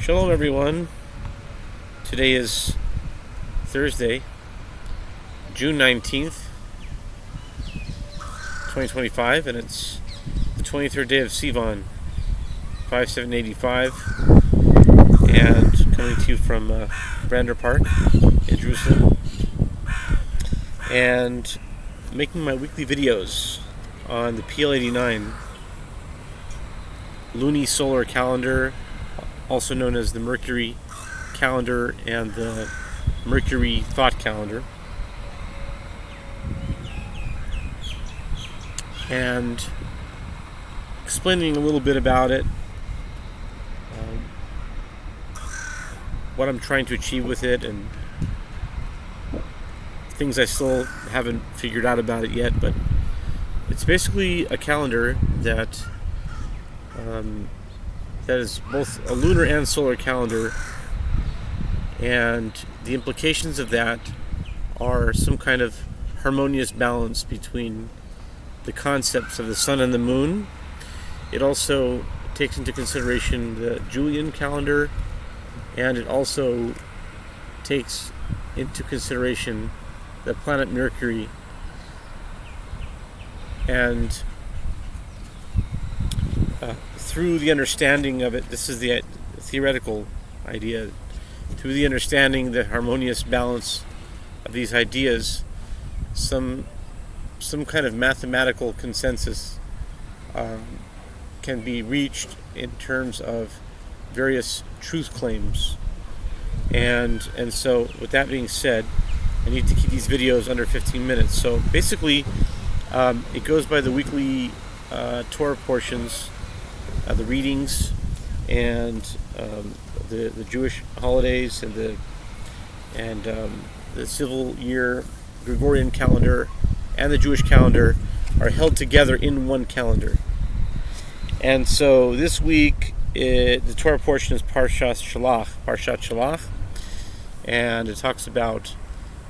Shalom everyone. Today is Thursday, June 19th, 2025, and it's the 23rd day of Sivan, 5785, and coming to you from Brander Park in Jerusalem, and making my weekly videos on the PL-89 luni-solar calendar, also known as the Mercury calendar and the Mercury thought calendar, and explaining a little bit about it, what I'm trying to achieve with it, and things I still haven't figured out about it yet. But it's basically a calendar that is both a lunar and solar calendar, and the implications of that are some kind of harmonious balance between the concepts of the sun and the moon. It also takes into consideration the Julian calendar, and it also takes into consideration the planet Mercury. And through the understanding of it, this is the theoretical idea, through the understanding the harmonious balance of these ideas, some kind of mathematical consensus can be reached in terms of various truth claims. And so with that being said, I need to keep these videos under 15 minutes. So basically, it goes by the weekly Torah portions, the readings, and the Jewish holidays, and the civil year Gregorian calendar and the Jewish calendar are held together in one calendar. And so this week, the Torah portion is Parshat Shelach, and it talks about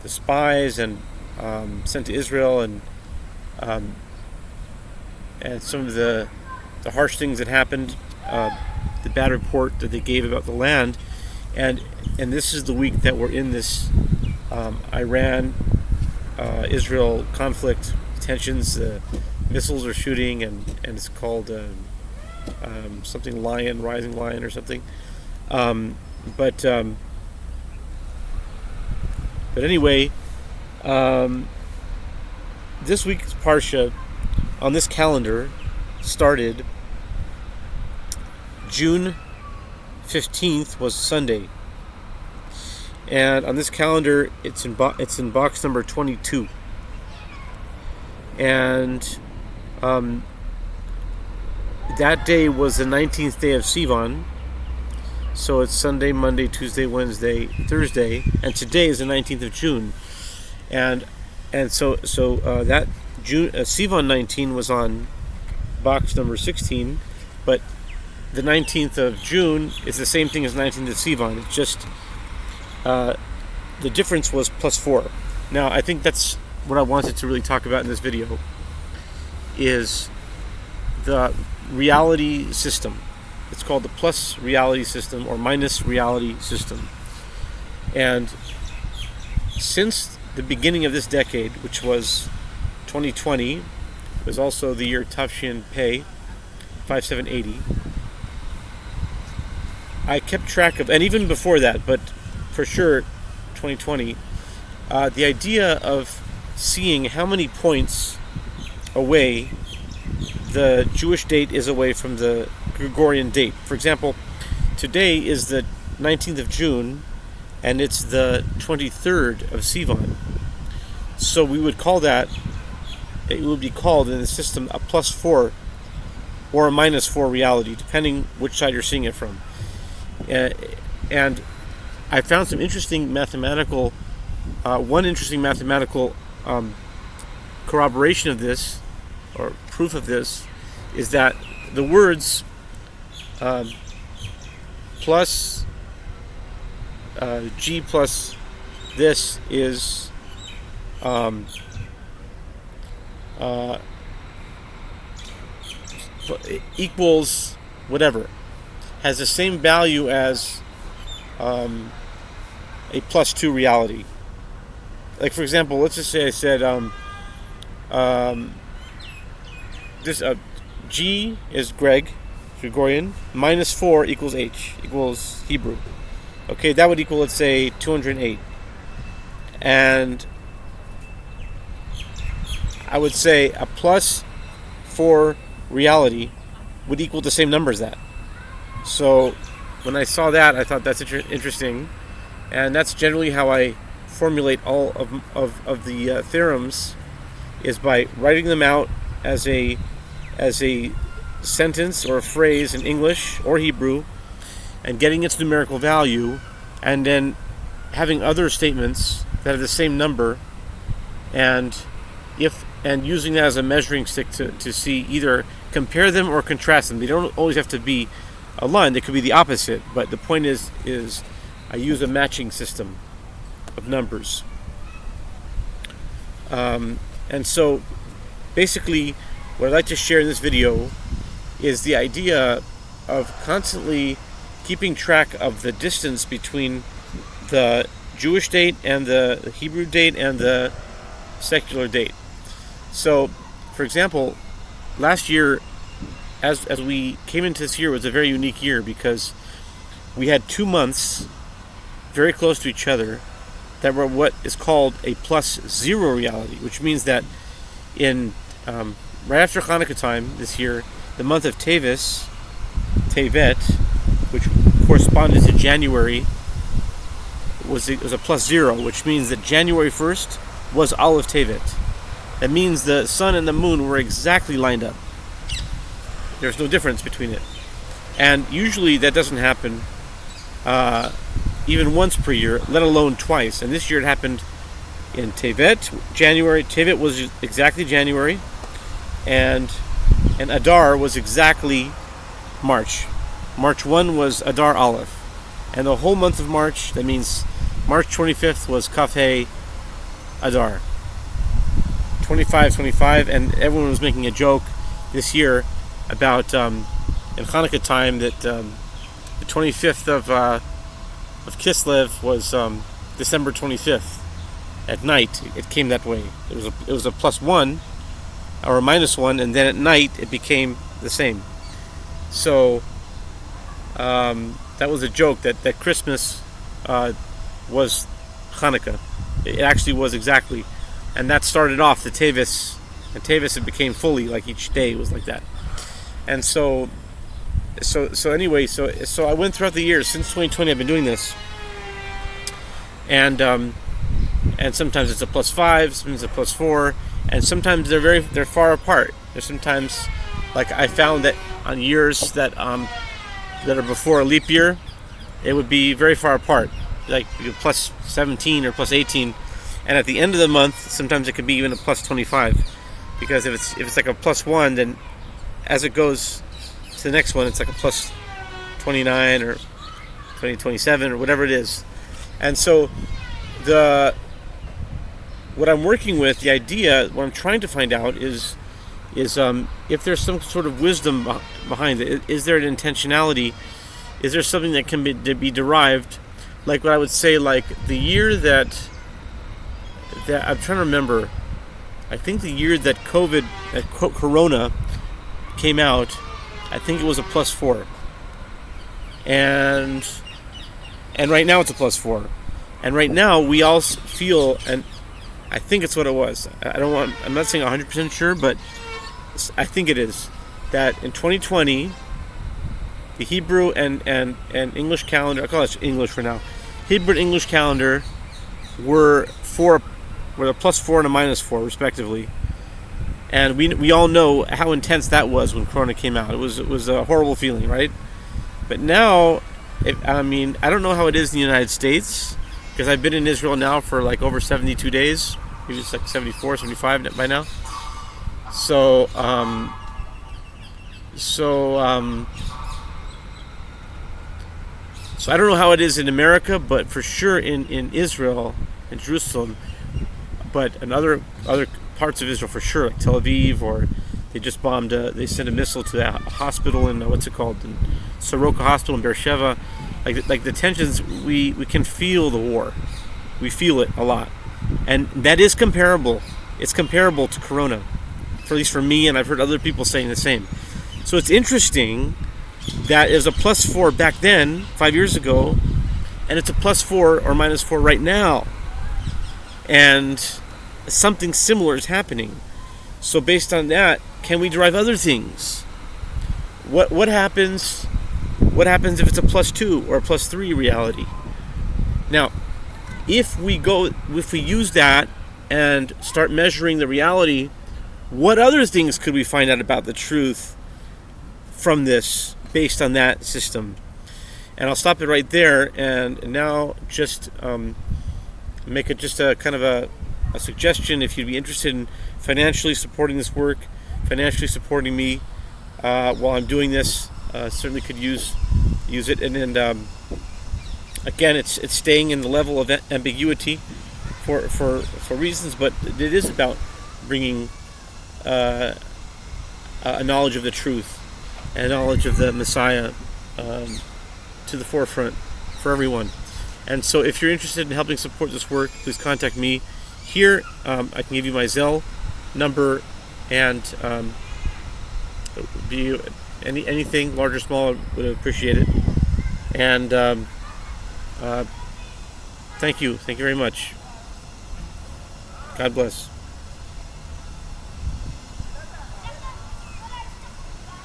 the spies and sent to Israel, and some of the harsh things that happened, the bad report that they gave about the land, and this is the week that we're in this Iran-Israel conflict, tensions. Missiles are shooting, and it's called something rising lion or something. But anyway, this week's Parsha on this calendar started June 15th, was Sunday, and on this calendar it's in box number 22, and that day was the 19th day of Sivan. So it's Sunday, Monday, Tuesday, Wednesday, Thursday, and today is the 19th of June, and so that June Sivan 19 was on box number 16, but the 19th of June is the same thing as 19th of Sivan. It's just the difference was +4. Now, I think that's what I wanted to really talk about in this video, is the reality system. It's called the plus reality system or minus reality system. And since the beginning of this decade, which was 2020, was also the year Tafshin Pei 5780, I kept track of, and even before that, but for sure 2020, the idea of seeing how many points away the Jewish date is away from the Gregorian date. For example, today is the 19th of June, and it's the 23rd of Sivan. So we would call that, it would be called in the system a +4 or a -4 reality, depending which side you're seeing it from. And I found some interesting mathematical, corroboration of this, or proof of this, is that the words plus G plus this is equals whatever, has the same value as a plus 2 reality. Like, for example, let's just say I said this G is Gregorian, minus 4 equals H, equals Hebrew. Okay, that would equal, let's say, 208. And I would say a plus 4 reality would equal the same number as that. So when I saw that, I thought that's interesting. And that's generally how I formulate all of the theorems, is by writing them out as a sentence or a phrase in English or Hebrew, and getting its numerical value, and then having other statements that have the same number, and using that as a measuring stick to see, either compare them or contrast them. They don't always have to be aligned. They could be the opposite, but the point is I use a matching system of numbers. And so basically what I'd like to share in this video is the idea of constantly keeping track of the distance between the Jewish date and the Hebrew date and the secular date. So, for example, last year, as we came into this year, was a very unique year because we had 2 months very close to each other that were what is called a plus 0 reality, which means that in right after Hanukkah time this year, the month of Tevet, which corresponded to January, was a plus 0, which means that January 1st was Aleph Tevet. That means the sun and the moon were exactly lined up. There's no difference between it. And usually that doesn't happen even once per year, let alone twice. And this year it happened in Tevet, January. Tevet was exactly January, and Adar was exactly March. March 1 was Adar Aleph. And the whole month of March, that means March 25th was Kaf He Adar. 25, and everyone was making a joke this year about in Hanukkah time that the 25th of Kislev was December 25th at night. It came that way. It was a plus 1 or a minus 1, and then at night it became the same. So that was a joke that Christmas was Hanukkah. It actually was exactly. And that started off the Tevis, and Tevis it became fully, like each day was like that. And so anyway, so I went throughout the years since 2020. I've been doing this, and sometimes it's a plus 5, sometimes it's a plus 4, and sometimes they're far apart. There's sometimes, like I found that on years that are before a leap year, it would be very far apart, like plus 17 or plus 18. And at the end of the month, sometimes it could be even a plus 25, because if it's like a plus 1, then as it goes to the next one, it's like a plus 29 or 27 or whatever it is. And so what I'm working with, the idea, what I'm trying to find out is if there's some sort of wisdom behind it. Is there an intentionality? Is there something that can be derived? Like what I would say, like the year that I'm trying to remember. I think the year that Corona came out, I think it was a plus 4. And right now it's a plus 4. And right now we all feel, and I think it's what it was. I'm not saying 100% sure, but I think it is, that in 2020, the Hebrew and English calendar, I call it English for now, Hebrew and English calendar were a plus 4 and a minus 4 respectively, and we all know how intense that was when Corona came out. It was a horrible feeling, right? But now, I don't know how it is in the United States, because I've been in Israel now for like over 72 days, maybe it's like 74, 75 by now. So I don't know how it is in America, but for sure in Israel, in Jerusalem, but in other parts of Israel for sure, like Tel Aviv, or they just they sent a missile to a hospital in, in Soroka Hospital in Beersheba. like the tensions, we can feel the war. We feel it a lot. And that is comparable. It's comparable to Corona, at least for me, and I've heard other people saying the same. So it's interesting that it was a +4 back then, 5 years ago, and it's a +4 or -4 right now. And something similar is happening. So based on that, can we derive other things? What happens if it's a +2 or a +3 reality? Now, if we use that and start measuring the reality, what other things could we find out about the truth from this based on that system? And I'll stop it right there, and now just make it just a kind of a suggestion. If you'd be interested in financially supporting this work, financially supporting me while I'm doing this, certainly could use it. And then again, it's staying in the level of ambiguity for reasons, but it is about bringing a knowledge of the truth and a knowledge of the Messiah to the forefront for everyone. And so if you're interested in helping support this work, please contact me. Here, I can give you my Zelle number, and be anything, large or small, I would appreciate it. And thank you very much. God bless.